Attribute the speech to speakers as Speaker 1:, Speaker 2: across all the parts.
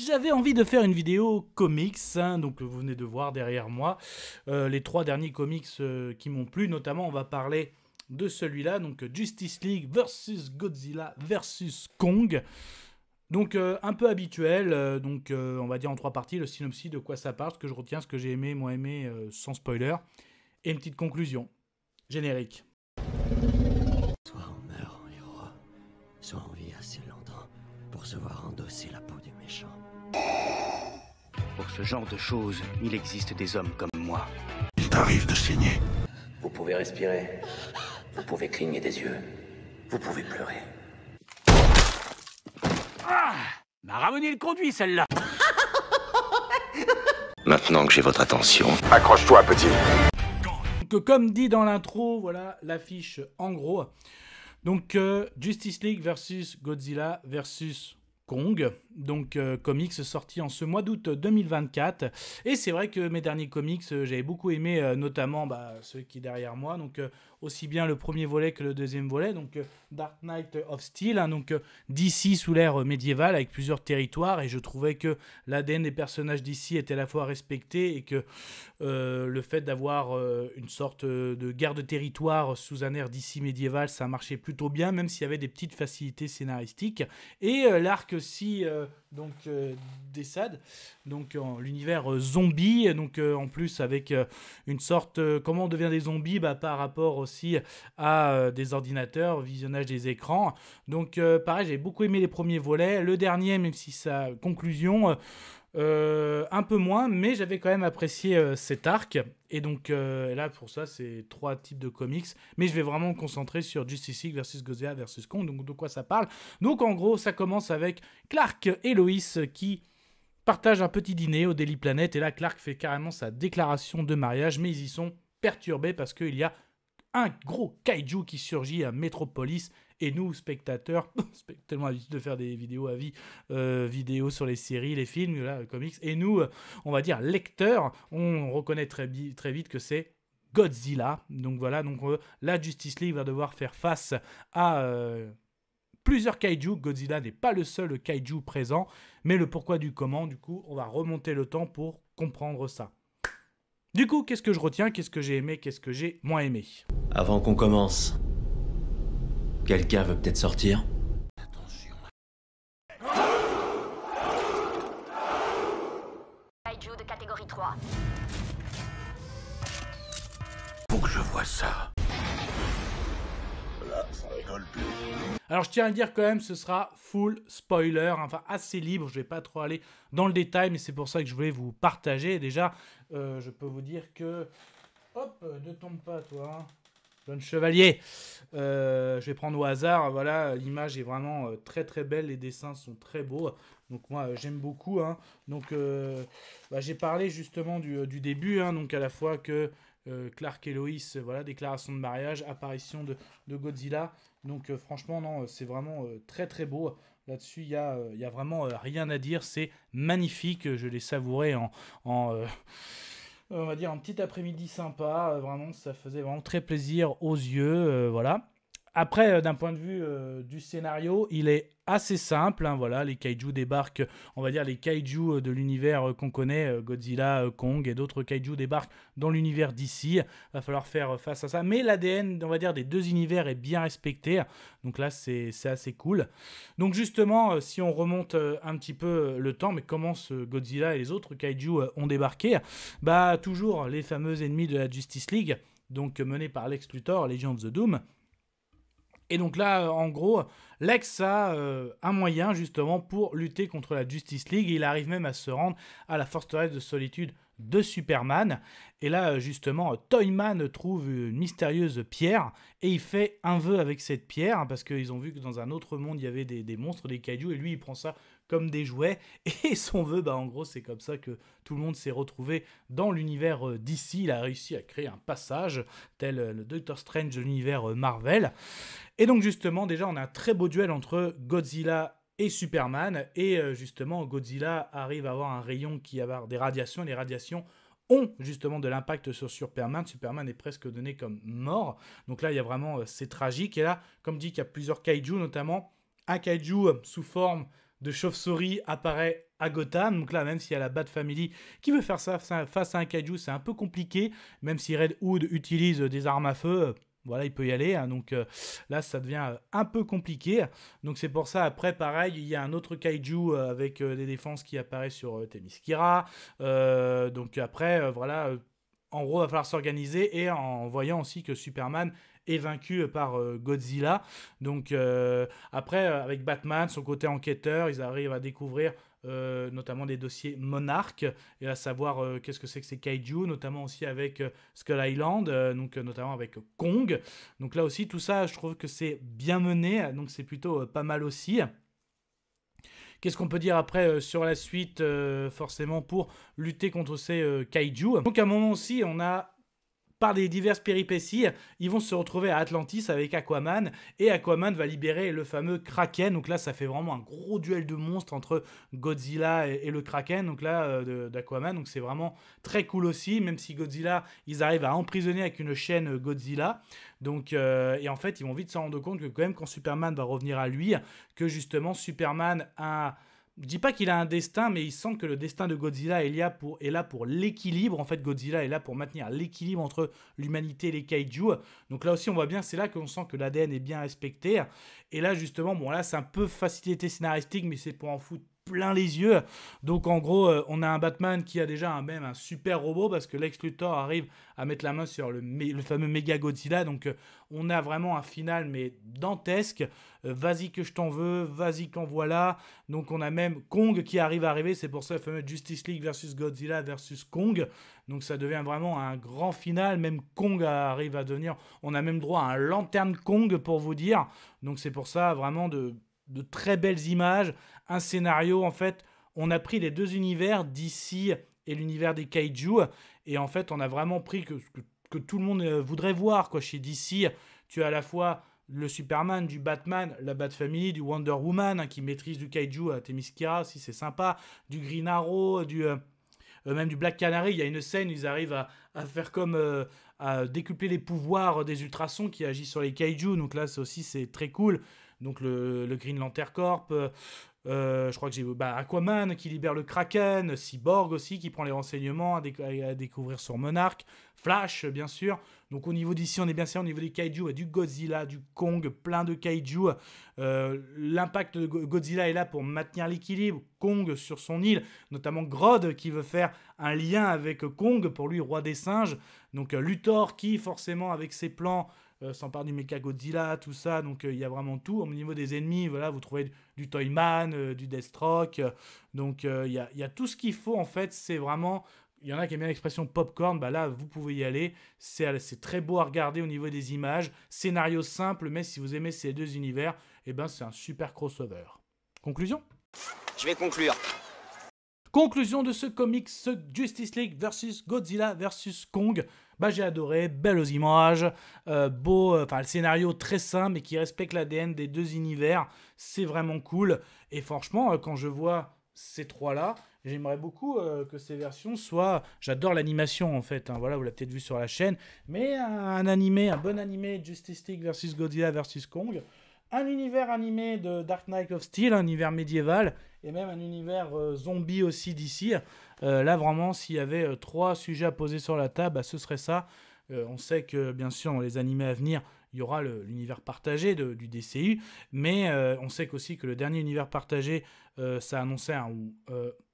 Speaker 1: j'avais envie de faire une vidéo comics, hein, donc vous venez de voir derrière moi les 3 derniers comics qui m'ont plu, notamment on va parler de celui-là, donc Justice League versus Godzilla versus Kong. Donc un peu habituel, on va dire en 3 parties, le synopsis, de quoi ça parle, ce que je retiens, ce que j'ai aimé, moins aimé, sans spoiler, et une petite conclusion. Générique.
Speaker 2: Soit on meurt en héros, soit on vit assez longtemps pour se voir endosser la peau du méchant.
Speaker 3: Pour ce genre de choses, il existe des hommes comme moi.
Speaker 4: Il t'arrive de saigner.
Speaker 5: Vous pouvez respirer, vous pouvez cligner des yeux, vous pouvez pleurer.
Speaker 3: Ah, m'a ramené le conduit, celle-là.
Speaker 4: Maintenant que j'ai votre attention, accroche-toi, petit.
Speaker 1: Donc, comme dit dans l'intro, voilà l'affiche en gros. Donc, Justice League versus Godzilla versus Kong. Donc, comics sorti en ce mois d'août 2024. Et c'est vrai que mes derniers comics, j'avais beaucoup aimé, notamment celui qui est derrière moi. Donc, aussi bien le premier volet que le deuxième volet. Donc, Dark Knight of Steel. Hein, donc, DC sous l'ère médiévale avec plusieurs territoires. Et je trouvais que l'ADN des personnages d'ici était à la fois respecté et que le fait d'avoir une sorte de guerre de territoire sous un air d'ici médiéval, ça marchait plutôt bien, même s'il y avait des petites facilités scénaristiques. Et l'arc aussi des SAD, donc l'univers zombie, donc en plus avec une sorte comment on devient des zombies par rapport aussi à des ordinateurs, visionnage des écrans. Donc pareil, j'ai beaucoup aimé les premiers volets, le dernier, même si sa conclusion un peu moins, mais j'avais quand même apprécié cet arc. Et donc là, pour ça, c'est 3 types de comics. Mais je vais vraiment me concentrer sur Justice League versus Godzilla versus Kong. Donc de quoi ça parle? Donc en gros, ça commence avec Clark et Lois qui partagent un petit dîner au Daily Planet. Et là, Clark fait carrément sa déclaration de mariage. Mais ils y sont perturbés parce qu'il y a un gros kaiju qui surgit à Metropolis. Et nous, spectateurs, tellement habitués de faire des vidéos à vie, vidéos sur les séries, les films, là, comics, et nous, on va dire lecteurs, on reconnaît très vite que c'est Godzilla. Donc voilà, la Justice League va devoir faire face à plusieurs kaiju. Godzilla n'est pas le seul kaiju présent, mais le pourquoi du comment, du coup, on va remonter le temps pour comprendre ça. Du coup, qu'est-ce que je retiens? Qu'est-ce que j'ai aimé? Qu'est-ce que j'ai moins aimé?
Speaker 2: Avant qu'on commence, quelqu'un veut peut-être sortir?
Speaker 4: Attention.
Speaker 6: Kaiju de catégorie 3.
Speaker 4: Faut que je vois ça. Là, ça rigole plus.
Speaker 1: Alors je tiens à le dire quand même, ce sera full spoiler, enfin assez libre, je vais pas trop aller dans le détail, mais c'est pour ça que je voulais vous partager. Déjà, je peux vous dire que... Hop, ne tombe pas toi, hein. Jeune chevalier, je vais prendre au hasard, voilà, l'image est vraiment très très belle, les dessins sont très beaux, donc moi j'aime beaucoup, hein. Donc j'ai parlé justement du début, hein, donc à la fois que Clark et Lois, voilà, déclaration de mariage, apparition de Godzilla, donc franchement non, c'est vraiment très très beau, là-dessus il y a vraiment rien à dire, c'est magnifique, je l'ai savouré on va dire un petit après-midi sympa, vraiment ça faisait vraiment très plaisir aux yeux, voilà. Après, d'un point de vue du scénario, il est assez simple, hein, voilà, les kaiju débarquent, on va dire les kaiju de l'univers qu'on connaît, Godzilla, Kong et d'autres kaiju débarquent dans l'univers d'ici, va falloir faire face à ça, mais l'ADN, on va dire, des deux univers est bien respecté, donc là c'est assez cool. Donc justement, si on remonte un petit peu le temps, mais comment ce Godzilla et les autres kaiju ont débarqué, toujours les fameux ennemis de la Justice League, donc menés par Lex Luthor, Legion of the Doom. Et donc là, en gros, Lex a un moyen justement pour lutter contre la Justice League. Il arrive même à se rendre à la forteresse de solitude de Superman. Et là, justement, Toyman trouve une mystérieuse pierre et il fait un vœu avec cette pierre, hein, parce qu'ils ont vu que dans un autre monde, il y avait des monstres, des kaiju, et lui, il prend ça comme des jouets. Et son vœu, en gros, c'est comme ça que tout le monde s'est retrouvé dans l'univers d'ici. Il a réussi à créer un passage, tel le Doctor Strange de l'univers Marvel. Et donc, justement, déjà, on a un très beau duel entre Godzilla et Superman. Et justement, Godzilla arrive à avoir un rayon qui a des radiations. Les radiations ont justement de l'impact sur Superman. Superman est presque donné comme mort. Donc là, il y a vraiment, c'est tragique. Et là, comme dit, il y a plusieurs kaiju, notamment un kaiju sous forme de chauve-souris apparaît à Gotham. Donc là, même s'il y a la Bat Family qui veut faire ça face à un kaiju, c'est un peu compliqué. Même si Red Hood utilise des armes à feu, voilà, il peut y aller. Hein. Donc là, ça devient un peu compliqué. Donc c'est pour ça, après, pareil, il y a un autre kaiju avec des défenses qui apparaît sur Themyscira. Donc après, voilà, en gros, il va falloir s'organiser. Et en voyant aussi que Superman est vaincu par Godzilla. Donc après, avec Batman, son côté enquêteur, ils arrivent à découvrir notamment des dossiers Monarch, et à savoir qu'est-ce que c'est que ces kaiju, notamment aussi avec Skull Island, donc notamment avec Kong. Donc là aussi, tout ça, je trouve que c'est bien mené, donc c'est plutôt pas mal aussi. Qu'est-ce qu'on peut dire après sur la suite, forcément, pour lutter contre ces kaiju? Donc à un moment aussi, on a, par des diverses péripéties, ils vont se retrouver à Atlantis avec Aquaman, et Aquaman va libérer le fameux Kraken. Donc là, ça fait vraiment un gros duel de monstres entre Godzilla et le Kraken, donc là, d'Aquaman. Donc c'est vraiment très cool aussi, même si Godzilla, ils arrivent à emprisonner avec une chaîne Godzilla. Donc, et en fait, ils vont vite se rendre compte que quand même, quand Superman va revenir à lui, que justement, Superman a... Je dis pas qu'il a un destin, mais il sent que le destin de Godzilla est là pour l'équilibre. En fait, Godzilla est là pour maintenir l'équilibre entre l'humanité et les kaiju. Donc là aussi, on voit bien, c'est là qu'on sent que l'ADN est bien respecté. Et là, justement, bon là, c'est un peu facilité scénaristique, mais c'est pour en foutre plein les yeux. Donc en gros, on a un Batman qui a déjà même un super robot, parce que Lex Luthor arrive à mettre la main sur le fameux méga Godzilla. Donc on a vraiment un final mais dantesque. Vas-y que je t'en veux, vas-y qu'en voilà. Donc on a même Kong qui arrive à arriver, c'est pour ça le fameux Justice League versus Godzilla versus Kong. Donc ça devient vraiment un grand final, même Kong arrive à devenir, on a même droit à un lanterne Kong pour vous dire. Donc c'est pour ça vraiment de très belles images, un scénario. En fait, on a pris les deux univers d'ici et l'univers des kaiju, et en fait on a vraiment pris que tout le monde voudrait voir, quoi. Chez DC, tu as à la fois le Superman, du Batman, la Bat Family, du Wonder Woman, hein, qui maîtrise du kaiju à Themyscira aussi, c'est sympa, du Green Arrow, même du Black Canary. Il y a une scène où ils arrivent à faire comme à décupler les pouvoirs des ultrasons qui agissent sur les kaiju, donc là c'est très cool. Donc le Green Lantern Corp, je crois que j'ai Aquaman qui libère le Kraken, Cyborg aussi qui prend les renseignements à découvrir sur Monarch, Flash bien sûr. Donc au niveau d'ici, on est bien sûr au niveau des kaiju, du Godzilla, du Kong, plein de kaiju. L'impact de Godzilla est là pour maintenir l'équilibre. Kong sur son île, notamment Grodd qui veut faire un lien avec Kong, pour lui roi des singes. Donc Luthor qui forcément avec ses plans s'empare du Mecha Godzilla, tout ça. Donc il y a vraiment tout. Au niveau des ennemis, voilà, vous trouvez du Toyman, du Deathstroke. Donc il y a tout ce qu'il faut en fait. C'est vraiment... Il y en a qui aiment bien l'expression popcorn, bah là vous pouvez y aller, c'est très beau à regarder au niveau des images, scénario simple, mais si vous aimez ces deux univers, eh ben c'est un super crossover. Conclusion ?
Speaker 3: Je vais conclure.
Speaker 1: Conclusion de ce comics Justice League versus Godzilla versus Kong. Bah j'ai adoré, belles aux images, beau, le scénario très simple mais qui respecte l'ADN des deux univers, c'est vraiment cool. Et franchement, quand je vois ces trois-là, j'aimerais beaucoup que ces versions soient... J'adore l'animation en fait, hein, voilà, vous l'avez peut-être vu sur la chaîne, mais un bon animé Justice League versus Godzilla versus Kong, un univers animé de Dark Knight of Steel, un univers médiéval, et même un univers zombie aussi d'ici. Là vraiment, s'il y avait 3 sujets à poser sur la table, bah, ce serait ça. On sait que bien sûr dans les animés à venir, il y aura l'univers partagé du DCU, mais on sait aussi que le dernier univers partagé, ça annonçait un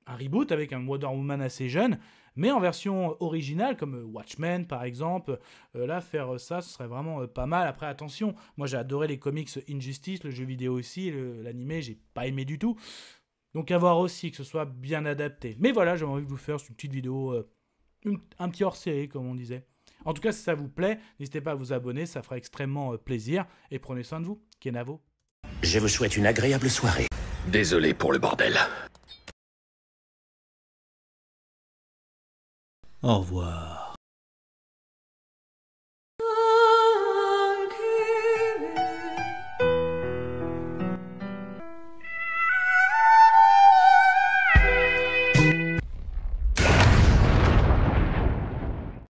Speaker 1: reboot avec un Wonder Woman assez jeune, mais en version originale, comme Watchmen par exemple. Là, faire ça, ce serait vraiment pas mal. Après, attention, moi j'ai adoré les comics Injustice, le jeu vidéo aussi, l'animé, j'ai pas aimé du tout. Donc à voir aussi que ce soit bien adapté. Mais voilà, j'ai envie de vous faire une petite vidéo, un petit hors-série comme on disait. En tout cas, si ça vous plaît, n'hésitez pas à vous abonner, ça fera extrêmement plaisir. Et prenez soin de vous. Kenavo.
Speaker 2: Je vous souhaite une agréable soirée.
Speaker 4: Désolé pour le bordel.
Speaker 7: Au revoir.